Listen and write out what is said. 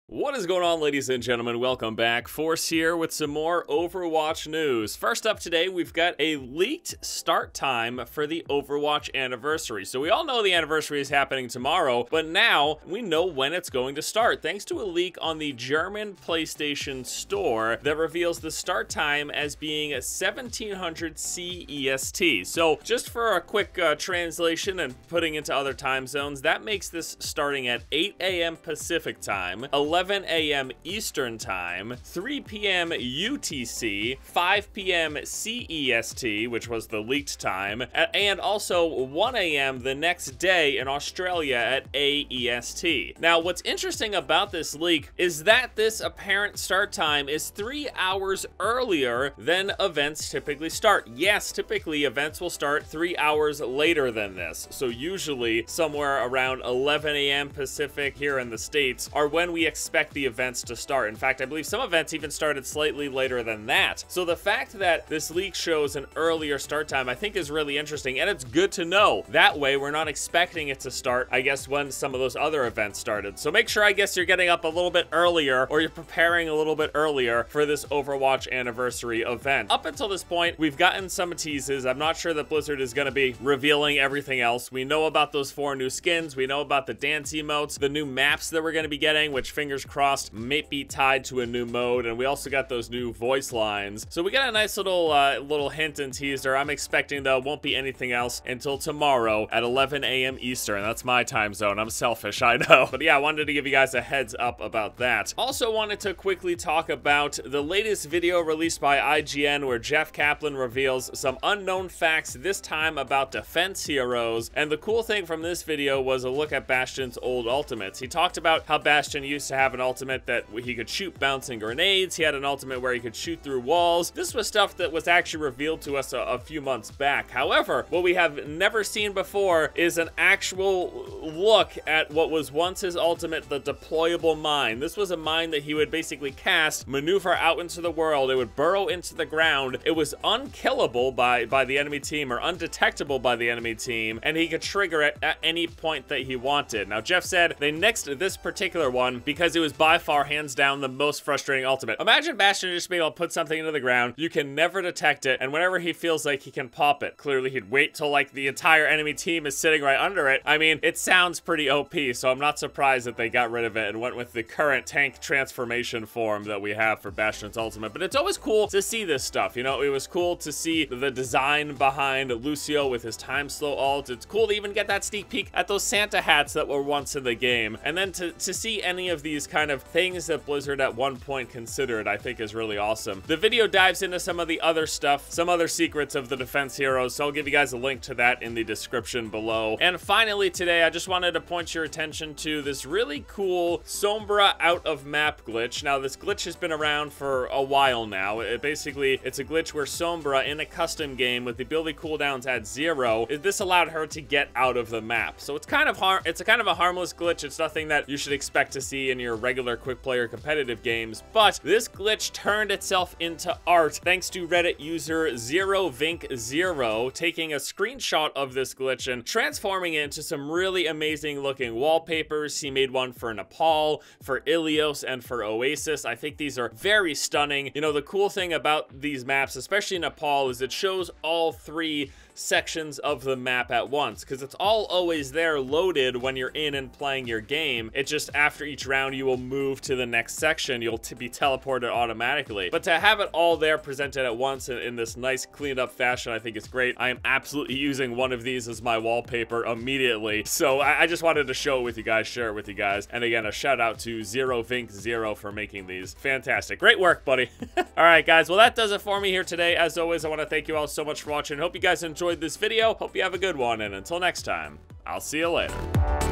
What is going on, ladies and gentlemen? Welcome back. Force here with some more Overwatch news. First up today, we've got a leaked start time for the Overwatch anniversary. So we all know the anniversary is happening tomorrow, but now we know when it's going to start, thanks to a leak on the German PlayStation Store that reveals the start time as being 1700 CEST. So just for a quick translation and putting into other time zones, that makes this starting at 8 a.m. Pacific time, 11 a.m. Eastern Time, 3 p.m. UTC, 5 p.m. CEST, which was the leaked time, and also 1 a.m. the next day in Australia at AEST. Now, what's interesting about this leak is that this apparent start time is 3 hours earlier than events typically start. Yes, typically events will start 3 hours later than this. So usually somewhere around 11 a.m. Pacific here in the States are when we expect the events to start. In fact, I believe some events even started slightly later than that. So the fact that this leak shows an earlier start time, I think is really interesting, and it's good to know. That way, we're not expecting it to start, I guess, when some of those other events started. So make sure, I guess, you're getting up a little bit earlier, or you're preparing a little bit earlier for this Overwatch anniversary event. Up until this point, we've gotten some teases. I'm not sure that Blizzard is going to be revealing everything else. We know about those 4 new skins. We know about the dance emotes, the new maps that we're going to be getting, which, fingers crossed, may be tied to a new mode, and we also got those new voice lines. So we got a nice little hint and teaser. I'm expecting, though, won't be anything else until tomorrow at 11 a.m. Eastern. That's my time zone. I'm selfish, I know. But yeah, I wanted to give you guys a heads up about that. Also wanted to quickly talk about the latest video released by IGN where Jeff Kaplan reveals some unknown facts, this time about defense heroes. And the cool thing from this video was a look at Bastion's old ultimates. He talked about how Bastion used to have an ultimate that he could shoot bouncing grenades. He had an ultimate where he could shoot through walls. This was stuff that was actually revealed to us a few months back. However, what we have never seen before is an actual look at what was once his ultimate, the deployable mine. This was a mine that he would basically cast, maneuver out into the world. It would burrow into the ground. It was unkillable by the enemy team, or undetectable by the enemy team, and he could trigger it at any point that he wanted. Now, Jeff said they nixed this particular one because it was by far, hands down, the most frustrating ultimate. Imagine Bastion just being able to put something into the ground, you can never detect it, and whenever he feels like he can pop it, clearly he'd wait till like the entire enemy team is sitting right under it. I mean, it sounds pretty OP, so I'm not surprised that they got rid of it and went with the current tank transformation form that we have for Bastion's ultimate. But it's always cool to see this stuff, you know? It was cool to see the design behind Lucio with his time slow ult. It's cool to even get that sneak peek at those Santa hats that were once in the game, and then to see any of these kind of things that Blizzard at one point considered, I think is really awesome. The video dives into some of the other stuff, some other secrets of the defense heroes, so I'll give you guys a link to that in the description below. And finally today, I just wanted to point your attention to this really cool Sombra out of map glitch. Now, this glitch has been around for a while now. It's a glitch where Sombra in a custom game with the ability cooldowns at 0, this allowed her to get out of the map. So it's kind of a harmless glitch. It's nothing that you should expect to see in your regular quick player competitive games, but this glitch turned itself into art thanks to Reddit user ZeroVink0 taking a screenshot of this glitch and transforming it into some really amazing looking wallpapers. He made one for Nepal, for Ilios, and for Oasis. I think these are very stunning. You know, the cool thing about these maps, especially Nepal, is it shows all 3 sections of the map at once, because it's all always there loaded when you're in and playing your game. It just, after each round, you will move to the next section. You'll be teleported automatically. But to have it all there presented at once in this nice cleaned up fashion, I think is great. I am absolutely using one of these as my wallpaper immediately. So I just wanted to show it with you guys, share it with you guys. And again, a shout out to ZeroVink0 for making these. Fantastic. Great work, buddy. All right, guys. Well, that does it for me here today. As always, I want to thank you all so much for watching. Hope you guys enjoyed this video. Hope you have a good one, and until next time, I'll see you later.